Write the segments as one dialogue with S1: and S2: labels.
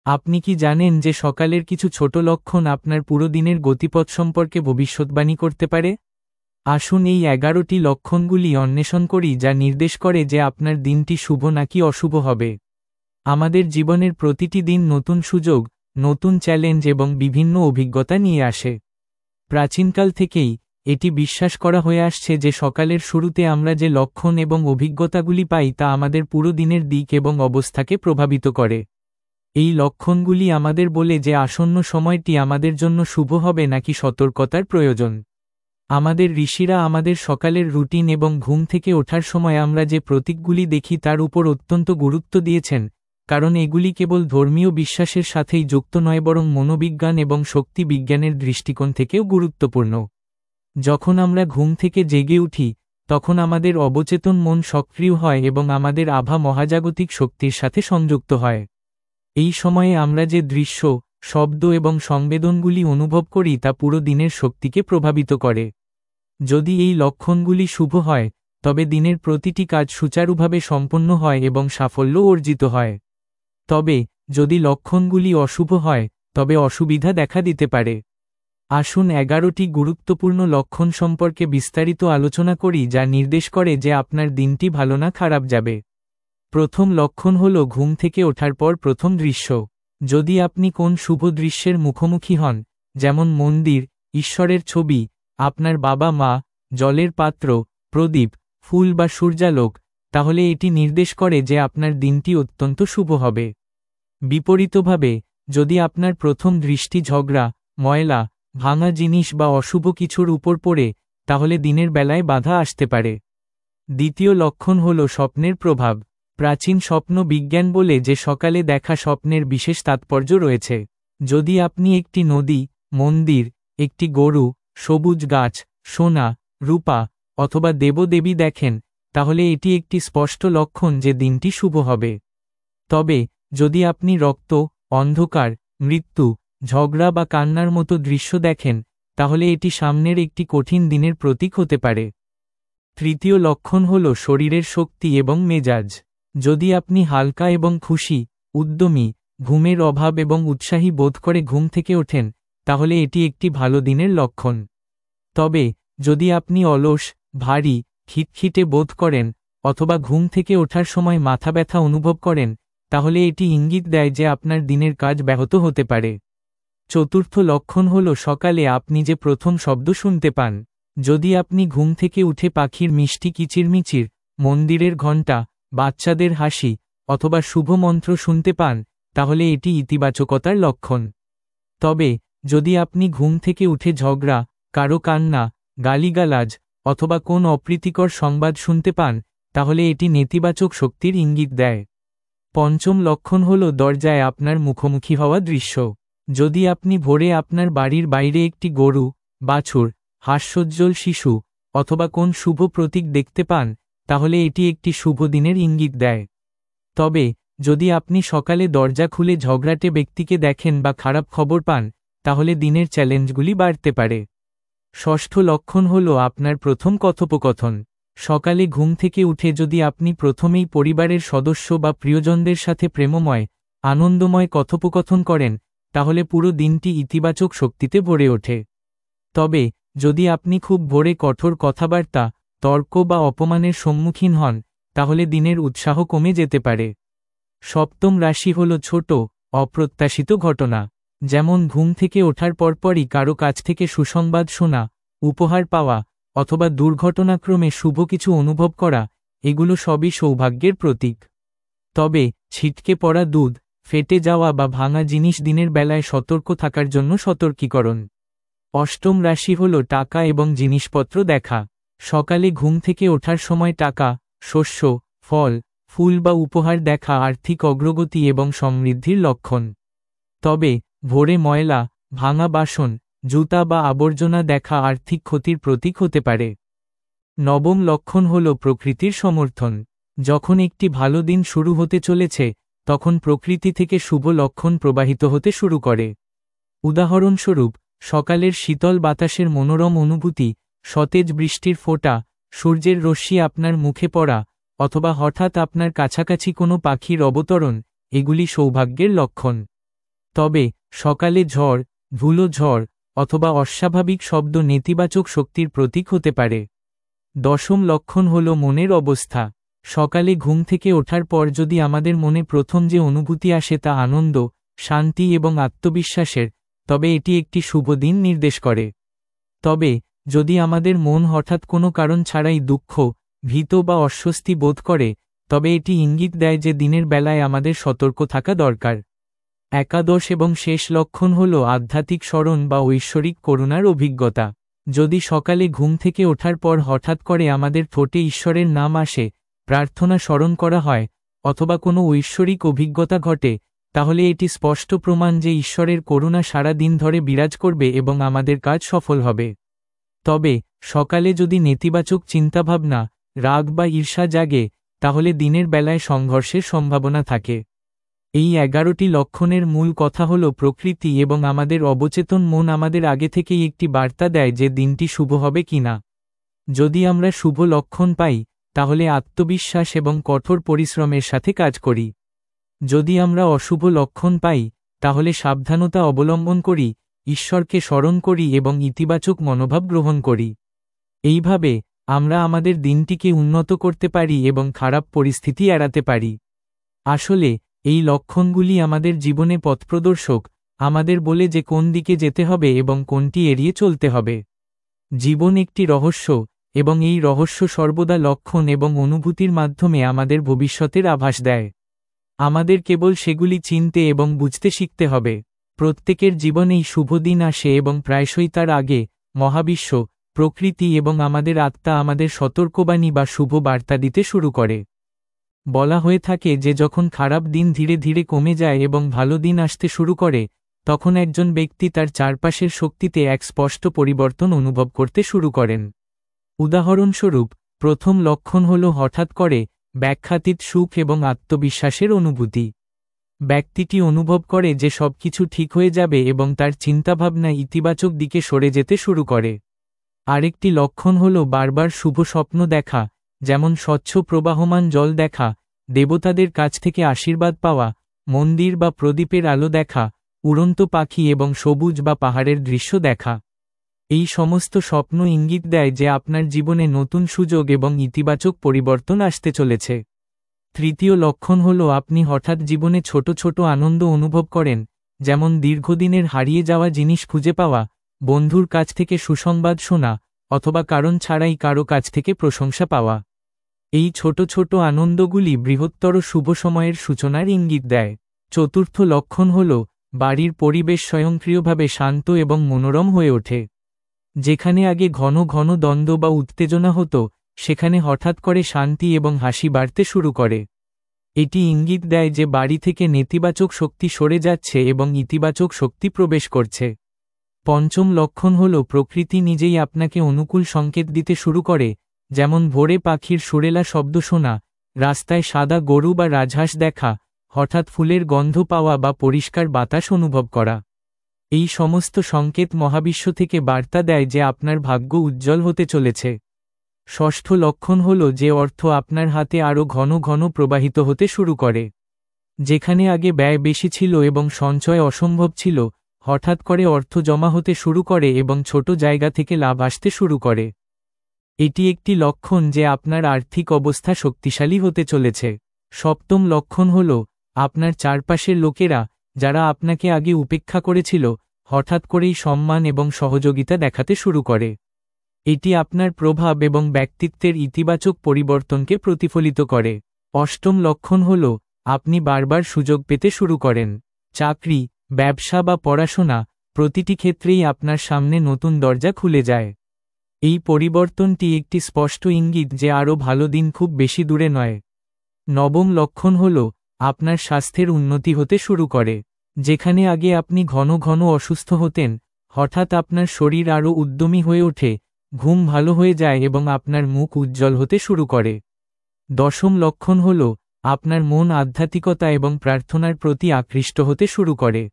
S1: আপনি কি জানেন যে সকালের কিছু ছোট লক্ষণ আপনার পুরো দিনের গতিপথ সম্পর্কে ভবিষ্যদ্বাণী করতে পারে? আসুন এই 11টি লক্ষণগুলি অন্বেষণ করি যা নির্দেশ করে যে আপনার দিনটি শুভ নাকি অশুভ হবে। আমাদের জীবনের প্রতিটি দিন নতুন সুযোগ, নতুন চ্যালেঞ্জ এবং বিভিন্ন অভিজ্ঞতা নিয়ে আসে। প্রাচীনকাল থেকেই এটি বিশ্বাস করা হয়ে আসছে যে সকালের শুরুতে আমরা যে লক্ষণ এবং অভিজ্ঞতাগুলি পাই তা আমাদের পুরো দিনের দিক এবং অবস্থাকে প্রভাবিত করে। এই লক্ষণগুলি আমাদের বলে যে আসন্ন সময়টি আমাদের জন্য শুভ হবে নাকি সতর্কতার প্রয়োজন। আমাদের ঋষিরা আমাদের সকালের রুটিন এবং ঘুম থেকে ওঠার সময় আমরা যে প্রতীকগুলি দেখি তার উপর অত্যন্ত গুরুত্ব দিয়েছেন, কারণ এগুলি কেবল ধর্মীয় বিশ্বাসের সাথেই যুক্ত নয় বরং মনোবিজ্ঞান এবং শক্তি বিজ্ঞানের দৃষ্টিকোণ থেকেও গুরুত্বপূর্ণ। যখন আমরা ঘুম থেকে জেগে উঠি, তখন আমাদের অবচেতন মন সক্রিয় হয় এবং আমাদের আভা মহাজাগতিক শক্তির সাথে সংযুক্ত হয়। এই সময়ে আমরা যে দৃশ্য, শব্দ এবং সংবেদনগুলি অনুভব করি তা পুরো দিনের শক্তিকে প্রভাবিত করে। যদি এই লক্ষণগুলি শুভ হয়, তবে দিনের প্রতিটি কাজ সুচারুভাবে সম্পন্ন হয় এবং সাফল্য অর্জিত হয়। তবে যদি লক্ষণগুলি অশুভ হয়, তবে অসুবিধা দেখা দিতে পারে। আসুন 11টি গুরুত্বপূর্ণ লক্ষণ সম্পর্কে বিস্তারিত আলোচনা করি যা নির্দেশ করে যে আপনার দিনটি ভালো না খারাপ যাবে। প্রথম লক্ষণ হল ঘুম থেকে ওঠার পর প্রথম দৃশ্য। যদি আপনি কোন শুভ দৃশ্যের মুখোমুখি হন, যেমন মন্দির, ঈশ্বরের ছবি, আপনার বাবা মা, জলের পাত্র, প্রদীপ, ফুল বা সূর্যালোক, তাহলে এটি নির্দেশ করে যে আপনার দিনটি অত্যন্ত শুভ হবে। বিপরীতভাবে, যদি আপনার প্রথম দৃষ্টি ঝগড়া, ময়লা, ভাঙা জিনিস বা অশুভ কিছুর উপর পড়ে, তাহলে দিনের বেলায় বাধা আসতে পারে। দ্বিতীয় লক্ষণ হল স্বপ্নের প্রভাব। প্রাচীন স্বপ্ন বিজ্ঞান বলে যে সকালে দেখা স্বপ্নের বিশেষ তাৎপর্য রয়েছে। যদি আপনি একটি নদী, মন্দির, একটি গরু, সবুজ গাছ, সোনা, রূপা অথবা দেবদেবী দেখেন, তাহলে এটি একটি স্পষ্ট লক্ষণ যে দিনটি শুভ হবে। তবে যদি আপনি রক্ত, অন্ধকার, মৃত্যু, ঝগড়া বা কান্নার মতো দৃশ্য দেখেন, তাহলে এটি সামনের একটি কঠিন দিনের প্রতীক হতে পারে। তৃতীয় লক্ষণ হল শরীরের শক্তি এবং মেজাজ। যদি আপনি হালকা এবং খুশি, উদ্যমী, ঘুমের অভাব এবং উৎসাহী বোধ করে ঘুম থেকে ওঠেন, তাহলে এটি একটি ভালো দিনের লক্ষণ। তবে যদি আপনি অলস, ভারী, খিটখিটে বোধ করেন অথবা ঘুম থেকে ওঠার সময় মাথা ব্যথা অনুভব করেন, তাহলে এটি ইঙ্গিত দেয় যে আপনার দিনের কাজ ব্যাহত হতে পারে। চতুর্থ লক্ষণ হল সকালে আপনি যে প্রথম শব্দ শুনতে পান। যদি আপনি ঘুম থেকে উঠে পাখির মিষ্টি কিচিরমিচির, মন্দিরের ঘণ্টা, বাচ্চাদের হাসি অথবা শুভ মন্ত্র শুনতে পান, তাহলে এটি ইতিবাচকতার লক্ষণ। তবে যদি আপনি ঘুম থেকে উঠে ঝগড়া, কারো কান্না, গালিগালাজ অথবা কোন অপ্রীতিকর সংবাদ শুনতে পান, তাহলে এটি নেতিবাচক শক্তির ইঙ্গিত দেয়। পঞ্চম লক্ষণ হল দরজায় আপনার মুখোমুখি হওয়া দৃশ্য। যদি আপনি ভোরে আপনার বাড়ির বাইরে একটি গরু, বাছুর, হাস্যোজ্জ্বল শিশু অথবা কোন শুভ প্রতীক দেখতে পান, তাহলে এটি একটি শুভ দিনের ইঙ্গিত দেয়। তবে যদি আপনি সকালে দরজা খুলে ঝগড়াটে ব্যক্তিকে দেখেন বা খারাপ খবর পান, তাহলে দিনের চ্যালেঞ্জগুলি বাড়তে পারে। ষষ্ঠ লক্ষণ হল আপনার প্রথম কথোপকথন। সকালে ঘুম থেকে উঠে যদি আপনি প্রথমেই পরিবারের সদস্য বা প্রিয়জনদের সাথে প্রেমময়, আনন্দময় কথোপকথন করেন, তাহলে পুরো দিনটি ইতিবাচক শক্তিতে ভরে ওঠে। তবে যদি আপনি খুব ভোরে কঠোর কথাবার্তা, তর্ক বা অপমানের সম্মুখীন হন, তাহলে দিনের উৎসাহ কমে যেতে পারে। সপ্তম রাশি হল ছোট, অপ্রত্যাশিত ঘটনা। যেমন ঘুম থেকে ওঠার পরপরই কারো কাছ থেকে সুসংবাদ শোনা, উপহার পাওয়া অথবা দুর্ঘটনাক্রমে শুভ কিছু অনুভব করা, এগুলো সবই সৌভাগ্যের প্রতীক। তবে ছিটকে পড়া দুধ, ফেটে যাওয়া বা ভাঙা জিনিস দিনের বেলায় সতর্ক থাকার জন্য সতর্কীকরণ। অষ্টম রাশি হল টাকা এবং জিনিসপত্র দেখা। সকালে ঘুম থেকে ওঠার সময় টাকা, শস্য, ফল, ফুল বা উপহার দেখা আর্থিক অগ্রগতি এবং সমৃদ্ধির লক্ষণ। তবে ভোরে ময়লা, ভাঙা বাসন, জুতা বা আবর্জনা দেখা আর্থিক ক্ষতির প্রতীক হতে পারে। নবম লক্ষণ হল প্রকৃতির সমর্থন। যখন একটি ভালো দিন শুরু হতে চলেছে, তখন প্রকৃতি থেকে শুভ লক্ষণ প্রবাহিত হতে শুরু করে। উদাহরণস্বরূপ, সকালের শীতল বাতাসের মনোরম অনুভূতি, সতেজ বৃষ্টির ফোঁটা, সূর্যের রশ্মি আপনার মুখে পড়া অথবা হঠাৎ আপনার কাছাকাছি কোনো পাখির অবতরণ, এগুলি সৌভাগ্যের লক্ষণ। তবে সকালে ঝড়, ধুলো ঝড় অথবা অস্বাভাবিক শব্দ নেতিবাচক শক্তির প্রতীক হতে পারে। দশম লক্ষণ হল মনের অবস্থা। সকালে ঘুম থেকে ওঠার পর যদি আমাদের মনে প্রথম যে অনুভূতি আসে তা আনন্দ, শান্তি এবং আত্মবিশ্বাসের, তবে এটি একটি শুভ দিন নির্দেশ করে। তবে যদি আমাদের মন হঠাৎ কোনো কারণ ছাড়াই দুঃখ, ভীত বা অস্বস্তি বোধ করে, তবে এটি ইঙ্গিত দেয় যে দিনের বেলায় আমাদের সতর্ক থাকা দরকার। একাদশ এবং শেষ লক্ষণ হল আধ্যাত্মিক স্মরণ বা ঐশ্বরিক করুণার অভিজ্ঞতা। যদি সকালে ঘুম থেকে ওঠার পর হঠাৎ করে আমাদের ঠোঁটে ঈশ্বরের নাম আসে, প্রার্থনা স্মরণ করা হয়, অথবা কোনো ঐশ্বরিক অভিজ্ঞতা ঘটে, তাহলে এটি স্পষ্ট প্রমাণ যে ঈশ্বরের করুণা সারা দিন ধরে বিরাজ করবে এবং আমাদের কাজ সফল হবে। তবে সকালে যদি নেতিবাচক চিন্তাভাবনা, রাগ বা ঈর্ষা জাগে, তাহলে দিনের বেলায় সংঘর্ষের সম্ভাবনা থাকে। এই 11টি লক্ষণের মূল কথা হল প্রকৃতি এবং আমাদের অবচেতন মন আমাদের আগে থেকেই একটি বার্তা দেয় যে দিনটি শুভ হবে কিনা। যদি আমরা শুভ লক্ষণ পাই, তাহলে আত্মবিশ্বাস এবং কঠোর পরিশ্রমের সাথে কাজ করি। যদি আমরা অশুভ লক্ষণ পাই, তাহলে সাবধানতা অবলম্বন করি, ঈশ্বরকে স্মরণ করি এবং ইতিবাচক মনোভাব গ্রহণ করি। এইভাবে আমরা আমাদের দিনটিকে উন্নত করতে পারি এবং খারাপ পরিস্থিতি এড়াতে পারি। আসলে এই লক্ষণগুলি আমাদের জীবনে পথপ্রদর্শক, আমাদের বলে যে কোন দিকে যেতে হবে এবং কোনটি এড়িয়ে চলতে হবে। জীবন একটি রহস্য, এবং এই রহস্য সর্বদা লক্ষণ এবং অনুভূতির মাধ্যমে আমাদের ভবিষ্যতের আভাস দেয়। আমাদের কেবল সেগুলি চিনতে এবং বুঝতে শিখতে হবে। প্রত্যেকের জীবনেই শুভ দিন আসে এবং প্রায়শই তার আগে মহাবিশ্ব, প্রকৃতি এবং আমাদের আত্মা আমাদের সতর্কবাণী বা শুভ বার্তা দিতে শুরু করে। বলা হয়ে থাকে যে যখন খারাপ দিন ধীরে ধীরে কমে যায় এবং ভালো দিন আসতে শুরু করে, তখন একজন ব্যক্তি তার চারপাশের শক্তিতে এক স্পষ্ট পরিবর্তন অনুভব করতে শুরু করেন। উদাহরণস্বরূপ, প্রথম লক্ষণ হল হঠাৎ করে ব্যাখ্যাতীত সুখ এবং আত্মবিশ্বাসের অনুভূতি। ব্যক্তিটি অনুভব করে যে সবকিছু ঠিক হয়ে যাবে এবং তার চিন্তাভাবনা ইতিবাচক দিকে সরে যেতে শুরু করে। আরেকটি লক্ষণ হল বারবার শুভ স্বপ্ন দেখা, যেমন স্বচ্ছ প্রবাহমান জল দেখা, দেবতাদের কাছ থেকে আশীর্বাদ পাওয়া, মন্দির বা প্রদীপের আলো দেখা, উড়ন্ত পাখি এবং সবুজ বা পাহাড়ের দৃশ্য দেখা। এই সমস্ত স্বপ্ন ইঙ্গিত দেয় যে আপনার জীবনে নতুন সুযোগ এবং ইতিবাচক পরিবর্তন আসতে চলেছে। তৃতীয় লক্ষণ হল আপনি হঠাৎ জীবনে ছোট ছোট আনন্দ অনুভব করেন, যেমন দীর্ঘদিনের হারিয়ে যাওয়া জিনিস খুঁজে পাওয়া, বন্ধুর কাছ থেকে সুসংবাদ শোনা, অথবা কারণ ছাড়াই কারো কাছ থেকে প্রশংসা পাওয়া। এই ছোট ছোট আনন্দগুলি বৃহত্তর শুভ সময়ের সূচনার ইঙ্গিত দেয়। চতুর্থ লক্ষণ হল বাড়ির পরিবেশ স্বয়ংক্রিয়ভাবে শান্ত এবং মনোরম হয়ে ওঠে। যেখানে আগে ঘন ঘন দ্বন্দ্ব বা উত্তেজনা হতো, সেখানে হঠাৎ করে শান্তি এবং হাসি বাড়তে শুরু করে। এটি ইঙ্গিত দেয় যে বাড়ি থেকে নেতিবাচক শক্তি সরে যাচ্ছে এবং ইতিবাচক শক্তি প্রবেশ করছে। পঞ্চম লক্ষণ হল প্রকৃতি নিজেই আপনাকে অনুকূল সংকেত দিতে শুরু করে, যেমন ভোরে পাখির সুরেলা শব্দ শোনা, রাস্তায় সাদা গরু বা রাজহাঁস দেখা, হঠাৎ ফুলের গন্ধ পাওয়া বা পরিষ্কার বাতাস অনুভব করা। এই সমস্ত সংকেত মহাবিশ্ব থেকে বার্তা দেয় যে আপনার ভাগ্য উজ্জ্বল হতে চলেছে। ষষ্ঠ লক্ষণ হল যে অর্থ আপনার হাতে আরও ঘন ঘন প্রবাহিত হতে শুরু করে। যেখানে আগে ব্যয় বেশি ছিল এবং সঞ্চয় অসম্ভব ছিল, হঠাৎ করে অর্থ জমা হতে শুরু করে এবং ছোট জায়গা থেকে লাভ আসতে শুরু করে। এটি একটি লক্ষণ যে আপনার আর্থিক অবস্থা শক্তিশালী হতে চলেছে। সপ্তম লক্ষণ হল আপনার চারপাশের লোকেরা, যারা আপনাকে আগে উপেক্ষা করেছিল, হঠাৎ করেই সম্মান এবং সহযোগিতা দেখাতে শুরু করে। এটি আপনার প্রভাব এবং ব্যক্তিত্বের ইতিবাচক পরিবর্তনকে প্রতিফলিত করে। অষ্টম লক্ষণ হল আপনি বারবার সুযোগ পেতে শুরু করেন। চাকরি, ব্যবসা বা পড়াশোনা, প্রতিটি ক্ষেত্রেই আপনার সামনে নতুন দরজা খুলে যায়। এই পরিবর্তনটি একটি স্পষ্ট ইঙ্গিত যে আরও ভালো দিন খুব বেশি দূরে নয়। নবম লক্ষণ হল আপনার স্বাস্থ্যের উন্নতি হতে শুরু করে। যেখানে আগে আপনি ঘন ঘন অসুস্থ হতেন, হঠাৎ আপনার শরীর আরও উদ্যমী হয়ে ওঠে, ঘুম ভালো হয়ে যায় এবং আপনার মুখ উজ্জ্বল হতে শুরু করে। দশম লক্ষণ হল আপনার মন আধ্যাত্মিকতা এবং প্রার্থনার প্রতি আকৃষ্ট হতে শুরু করে।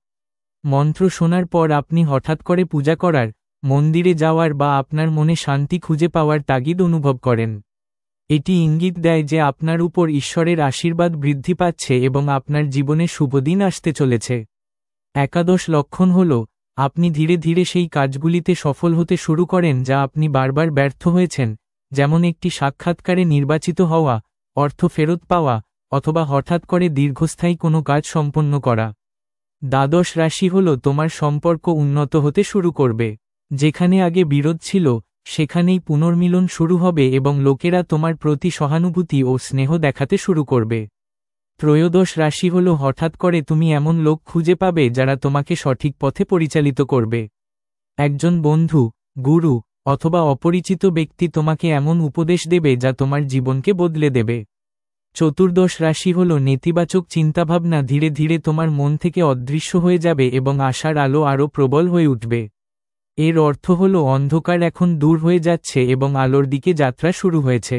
S1: মন্ত্র শোনার পর আপনি হঠাৎ করে পূজা করার, মন্দিরে যাওয়ার বা আপনার মনে শান্তি খুঁজে পাওয়ার তাগিদ অনুভব করেন। এটি ইঙ্গিত দেয় যে আপনার উপর ঈশ্বরের আশীর্বাদ বৃদ্ধি পাচ্ছে এবং আপনার জীবনে শুভ দিন আসতে চলেছে। একাদশ লক্ষণ হল আপনি ধীরে ধীরে সেই কাজগুলিতে সফল হতে শুরু করেন যা আপনি বারবার ব্যর্থ হয়েছেন, যেমন একটি সাক্ষাৎকারে নির্বাচিত হওয়া, অর্থ ফেরত পাওয়া, অথবা হঠাৎ করে দীর্ঘস্থায়ী কোনো কাজ সম্পন্ন করা। দ্বাদশ রাশি হল তোমার সম্পর্ক উন্নত হতে শুরু করবে। যেখানে আগে বিরোধ ছিল সেখানেই পুনর্মিলন শুরু হবে এবং লোকেরা তোমার প্রতি সহানুভূতি ও স্নেহ দেখাতে শুরু করবে। ত্রয়োদশ রাশি হল হঠাৎ করে তুমি এমন লোক খুঁজে পাবে যারা তোমাকে সঠিক পথে পরিচালিত করবে। একজন বন্ধু, গুরু অথবা অপরিচিত ব্যক্তি তোমাকে এমন উপদেশ দেবে যা তোমার জীবনকে বদলে দেবে। চতুর্দশ রাশি হল নেতিবাচক চিন্তাভাবনা ধীরে ধীরে তোমার মন থেকে অদৃশ্য হয়ে যাবে এবং আশার আলো আরও প্রবল হয়ে উঠবে। এর অর্থ হল অন্ধকার এখন দূর হয়ে যাচ্ছে এবং আলোর দিকে যাত্রা শুরু হয়েছে।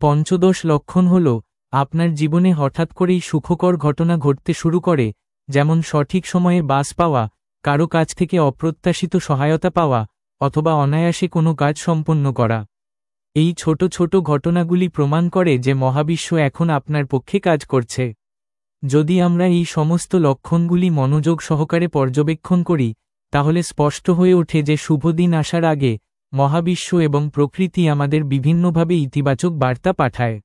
S1: পঞ্চদশ লক্ষণ হল আপনার জীবনে হঠাৎ করেই সুখকর ঘটনা ঘটতে শুরু করে, যেমন সঠিক সময়ে বাস পাওয়া, কারো কাছ থেকে অপ্রত্যাশিত সহায়তা পাওয়া, অথবা অনায়াসে কোনো কাজ সম্পন্ন করা। এই ছোট ছোট ঘটনাগুলি প্রমাণ করে যে মহাবিশ্ব এখন আপনার পক্ষে কাজ করছে। যদি আমরা এই সমস্ত লক্ষণগুলি মনোযোগ সহকারে পর্যবেক্ষণ করি, তাহলে স্পষ্ট হয়ে ওঠে যে শুভ দিন আসার আগে মহাবিশ্ব এবং প্রকৃতি আমাদের বিভিন্নভাবে ইতিবাচক বার্তা পাঠায়।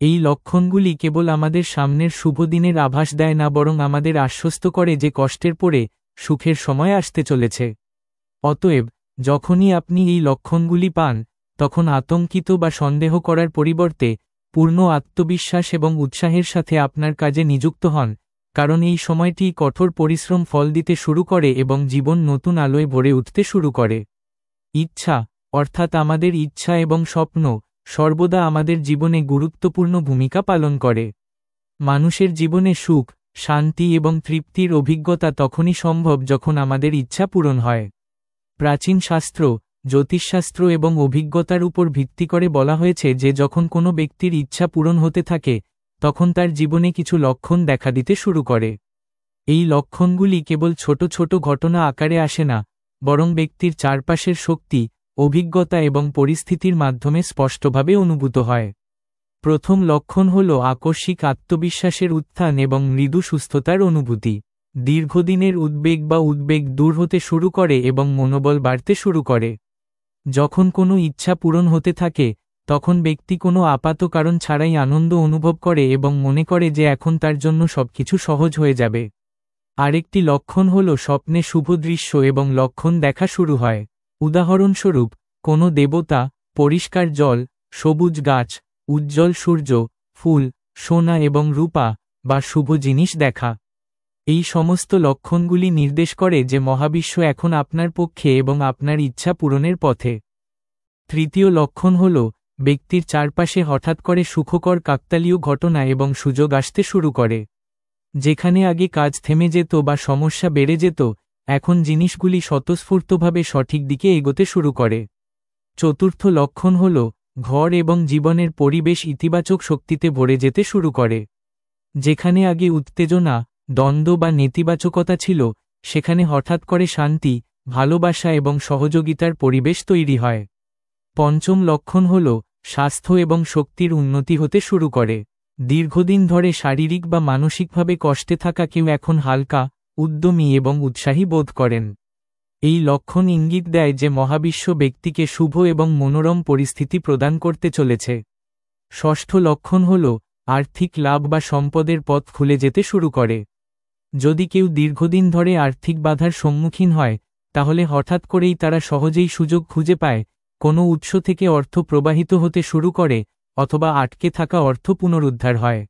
S1: এই লক্ষণগুলি কেবল আমাদের সামনের শুভ দিনের আভাস দেয় না, বরং আমাদের আশ্বস্ত করে যে কষ্টের পরে সুখের সময় আসতে চলেছে। অতএব যখনই আপনি এই লক্ষণগুলি পান, তখন আতঙ্কিত বা সন্দেহ করার পরিবর্তে পূর্ণ আত্মবিশ্বাস এবং উৎসাহের সাথে আপনার কাজে নিযুক্ত হন, কারণ এই সময়টি কঠোর পরিশ্রম ফল দিতে শুরু করে এবং জীবন নতুন আলোয় ভরে উঠতে শুরু করে। ইচ্ছা, অর্থাৎ আমাদের ইচ্ছা এবং স্বপ্ন, সর্বদা আমাদের জীবনে গুরুত্বপূর্ণ ভূমিকা পালন করে। মানুষের জীবনে সুখ, শান্তি এবং তৃপ্তির অভিজ্ঞতা তখনই সম্ভব যখন আমাদের ইচ্ছা পূরণ হয়। প্রাচীন শাস্ত্র, জ্যোতিষশাস্ত্র এবং অভিজ্ঞতার উপর ভিত্তি করে বলা হয়েছে যে যখন কোনো ব্যক্তির ইচ্ছা পূরণ হতে থাকে, তখন তার জীবনে কিছু লক্ষণ দেখা দিতে শুরু করে। এই লক্ষণগুলি কেবল ছোট ছোট ঘটনা আকারে আসে না, বরং ব্যক্তির চারপাশের শক্তি, অভিজ্ঞতা এবং পরিস্থিতির মাধ্যমে স্পষ্টভাবে অনুভূত হয়। প্রথম লক্ষণ হল আকস্মিক আত্মবিশ্বাসের উত্থান এবং মৃদু সুস্থতার অনুভূতি। দীর্ঘদিনের উদ্বেগ দূর হতে শুরু করে এবং মনোবল বাড়তে শুরু করে। যখন কোনো ইচ্ছা পূরণ হতে থাকে, তখন ব্যক্তি কোনো আপাত কারণ ছাড়াই আনন্দ অনুভব করে এবং মনে করে যে এখন তার জন্য সবকিছু সহজ হয়ে যাবে। আরেকটি লক্ষণ হল স্বপ্নে শুভ দৃশ্য এবং লক্ষণ দেখা শুরু হয়। উদাহরণস্বরূপ, কোনো দেবতা, পরিষ্কার জল, সবুজ গাছ, উজ্জ্বল সূর্য, ফুল, সোনা এবং রূপা বা শুভ জিনিস দেখা। এই সমস্ত লক্ষণগুলি নির্দেশ করে যে মহাবিশ্ব এখন আপনার পক্ষে এবং আপনার ইচ্ছা পূরণের পথে। তৃতীয় লক্ষণ হল ব্যক্তির চারপাশে হঠাৎ করে সুখকর কাকতালীয় ঘটনা এবং সুযোগ আসতে শুরু করে। যেখানে আগে কাজ থেমে যেত বা সমস্যা বেড়ে যেত, এখন জিনিসগুলি স্বতঃস্ফূর্তভাবে সঠিক দিকে এগোতে শুরু করে। চতুর্থ লক্ষণ হল ঘর এবং জীবনের পরিবেশ ইতিবাচক শক্তিতে ভরে যেতে শুরু করে। যেখানে আগে উত্তেজনা, দ্বন্দ্ব বা নেতিবাচকতা ছিল, সেখানে হঠাৎ করে শান্তি, ভালোবাসা এবং সহযোগিতার পরিবেশ তৈরি হয়। পঞ্চম লক্ষণ হল স্বাস্থ্য এবং শক্তির উন্নতি হতে শুরু করে। দীর্ঘদিন ধরে শারীরিক বা মানসিকভাবে কষ্টে থাকা কেউ এখন হালকা, উদ্যমী এবং উৎসাহী বোধ করেন। এই লক্ষণ ইঙ্গিত দেয় যে মহাবিশ্ব ব্যক্তিকে শুভ এবং মনোরম পরিস্থিতি প্রদান করতে চলেছে। ষষ্ঠ লক্ষণ হল আর্থিক লাভ বা সম্পদের পথ খুলে যেতে শুরু করে। যদি কেউ দীর্ঘদিন ধরে আর্থিক বাধার সম্মুখীন হয়, তাহলে হঠাৎ করেই তারা সহজেই সুযোগ খুঁজে পায়, কোনো উৎস থেকে অর্থ প্রবাহিত হতে শুরু করে, অথবা আটকে থাকা অর্থ পুনরুদ্ধার হয়।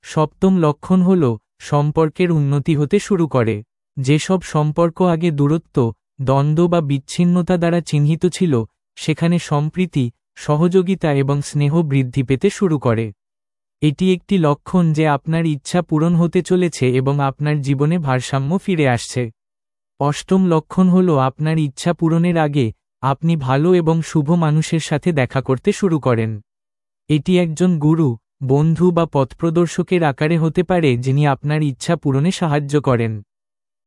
S1: সপ্তম লক্ষণ হল সম্পর্কের উন্নতি হতে শুরু করে। যেসব সম্পর্ক আগে দূরত্ব, দ্বন্দ্ব বা বিচ্ছিন্নতা দ্বারা চিহ্নিত ছিল, সেখানে সম্প্রীতি, সহযোগিতা এবং স্নেহ বৃদ্ধি পেতে শুরু করে। এটি একটি লক্ষণ যে আপনার ইচ্ছা পূরণ হতে চলেছে এবং আপনার জীবনে ভারসাম্য ফিরে আসছে। অষ্টম লক্ষণ হল আপনার ইচ্ছা পূরণের আগে আপনি ভালো এবং শুভ মানুষের সাথে দেখা করতে শুরু করেন। এটি একজন গুরু, বন্ধু বা পথপ্রদর্শকের আকারে হতে পারে যিনি আপনার ইচ্ছা পূরণে সাহায্য করেন।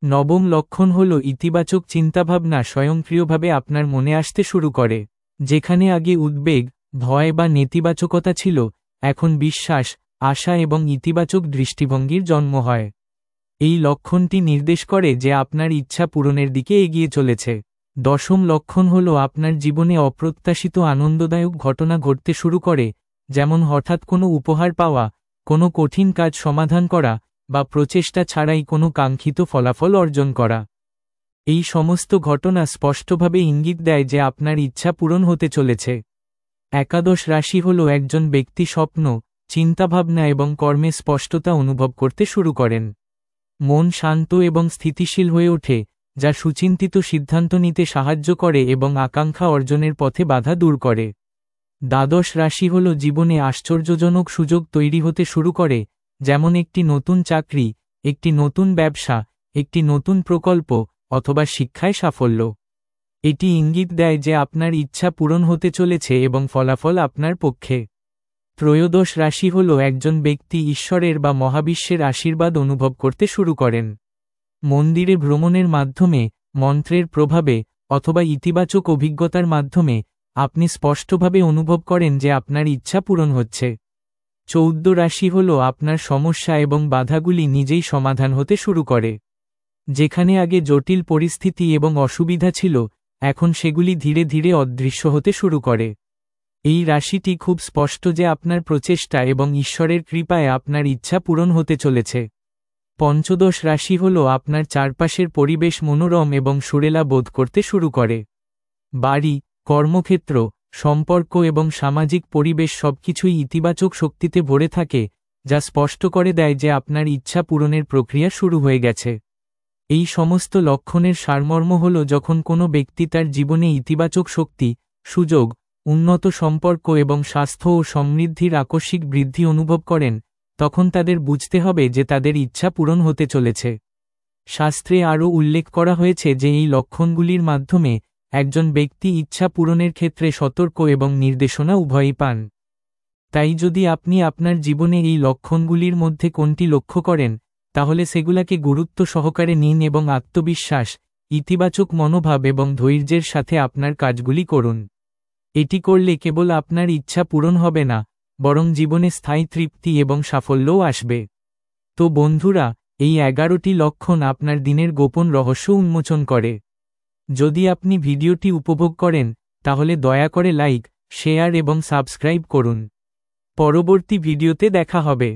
S1: নবম লক্ষণ হল ইতিবাচক চিন্তাভাবনা স্বয়ংক্রিয়ভাবে আপনার মনে আসতে শুরু করে। যেখানে আগে উদ্বেগ, ভয় বা নেতিবাচকতা ছিল, এখন বিশ্বাস, আশা এবং ইতিবাচক দৃষ্টিভঙ্গির জন্ম হয়। এই লক্ষণটি নির্দেশ করে যে আপনার ইচ্ছা পূরণের দিকে এগিয়ে চলেছে। দশম লক্ষণ হল আপনার জীবনে অপ্রত্যাশিত আনন্দদায়ক ঘটনা ঘটতে শুরু করে, যেমন হঠাৎ কোনো উপহার পাওয়া, কোনো কঠিন কাজ সমাধান করা, বা প্রচেষ্টা ছাড়াই কোনো কাঙ্ক্ষিত ফলাফল অর্জন করা। এই সমস্ত ঘটনা স্পষ্টভাবে ইঙ্গিত দেয় যে আপনার ইচ্ছা পূরণ হতে চলেছে। একাদশ রাশি হল একজন ব্যক্তি স্বপ্ন, চিন্তাভাবনা এবং কর্মে স্পষ্টতা অনুভব করতে শুরু করেন। মন শান্ত এবং স্থিতিশীল হয়ে ওঠে, যা সুচিন্তিত সিদ্ধান্ত নিতে সাহায্য করে এবং আকাঙ্ক্ষা অর্জনের পথে বাধা দূর করে। দ্বাদশ রাশি হল জীবনে আশ্চর্যজনক সুযোগ তৈরি হতে শুরু করে, যেমন একটি নতুন চাকরি, একটি নতুন ব্যবসা, একটি নতুন প্রকল্প, অথবা শিক্ষায় সাফল্য। এটি ইঙ্গিত দেয় যে আপনার ইচ্ছা পূরণ হতে চলেছে এবং ফলাফল আপনার পক্ষে। ত্রয়োদশ রাশি হল একজন ব্যক্তি ঈশ্বরের বা মহাবিশ্বের আশীর্বাদ অনুভব করতে শুরু করেন। মন্দিরে ভ্রমণের মাধ্যমে, মন্ত্রের প্রভাবে, অথবা ইতিবাচক অভিজ্ঞতার মাধ্যমে আপনি স্পষ্টভাবে অনুভব করেন যে আপনার ইচ্ছা পূরণ হচ্ছে। 14 রাশি হল আপনার সমস্যা এবং বাধাগুলি নিজেই সমাধান হতে শুরু করে। যেখানে আগে জটিল পরিস্থিতি এবং অসুবিধা ছিল, এখন সেগুলি ধীরে ধীরে অদৃশ্য হতে শুরু করে। এই রাশিটি খুব স্পষ্ট যে আপনার প্রচেষ্টা এবং ঈশ্বরের কৃপায় আপনার ইচ্ছা পূরণ হতে চলেছে। 15 রাশি হল আপনার চারপাশের পরিবেশ মনোরম এবং সুরেলা বোধ করতে শুরু করে। বাড়ি, কর্মক্ষেত্র, সম্পর্ক এবং সামাজিক পরিবেশ সবকিছুই ইতিবাচক শক্তিতে ভরে থাকে, যা স্পষ্ট করে দেয় যে আপনার ইচ্ছা পূরণের প্রক্রিয়া শুরু হয়ে গেছে। এই সমস্ত লক্ষণের সারমর্ম হল যখন কোনো ব্যক্তি তার জীবনে ইতিবাচক শক্তি, সুযোগ, উন্নত সম্পর্ক এবং স্বাস্থ্য ও সমৃদ্ধির আকস্মিক বৃদ্ধি অনুভব করেন, তখন তাদের বুঝতে হবে যে তাদের ইচ্ছা পূরণ হতে চলেছে। শাস্ত্রে আরও উল্লেখ করা হয়েছে যে এই লক্ষণগুলির মাধ্যমে একজন ব্যক্তি ইচ্ছা পূরণের ক্ষেত্রে সতর্ক এবং নির্দেশনা উভয়ই পান। তাই যদি আপনি আপনার জীবনে এই লক্ষণগুলির মধ্যে কোনটি লক্ষ্য করেন, তাহলে সেগুলাকে গুরুত্ব সহকারে নিন এবং আত্মবিশ্বাস, ইতিবাচক মনোভাব এবং ধৈর্যের সাথে আপনার কাজগুলি করুন। এটি করলে কেবল আপনার ইচ্ছা পূরণ হবে না, বরং জীবনে স্থায়ী তৃপ্তি এবং সাফল্যও আসবে। তো বন্ধুরা, এই 11টি লক্ষণ আপনার দিনের গোপন রহস্য উন্মোচন করে। যদি আপনি ভিডিওটি উপভোগ করেন, তাহলে দয়া করে লাইক, শেয়ার এবং সাবস্ক্রাইব করুন। পরবর্তী ভিডিওতে দেখা হবে।